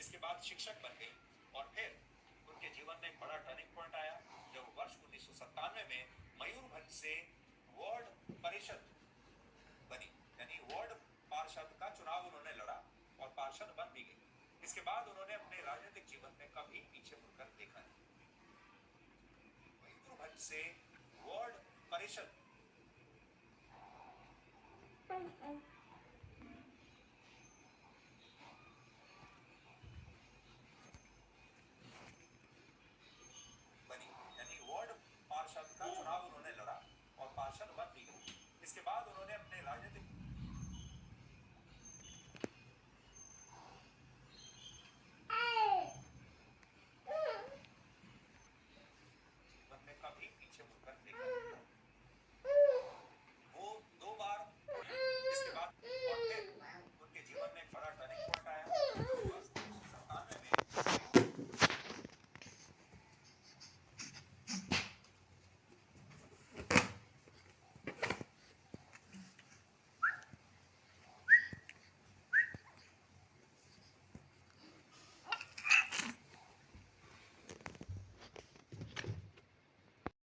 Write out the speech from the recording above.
इसके बाद शिक्षक बन गई और फिर उनके जीवन में एक बड़ा टर्निंग पॉइंट आया जब वर्ष 1997 में मयूरभंज से वार्ड परिषद बनी, यानी वार्ड पार्षद का चुनाव उन्होंने लड़ा और पार्षद बन भी गई। इसके बाद उन्होंने अपने राजनीतिक जीवन में कभी पीछे मुड़कर देखा नहीं। मयूरभंज से वार्ड परिषद बनी, यानी वार्ड पार्षद का चुनाव उन्होंने लड़ा और पार्षद बन भी गई। इसके बाद उन्होंने अपने राजनीतिक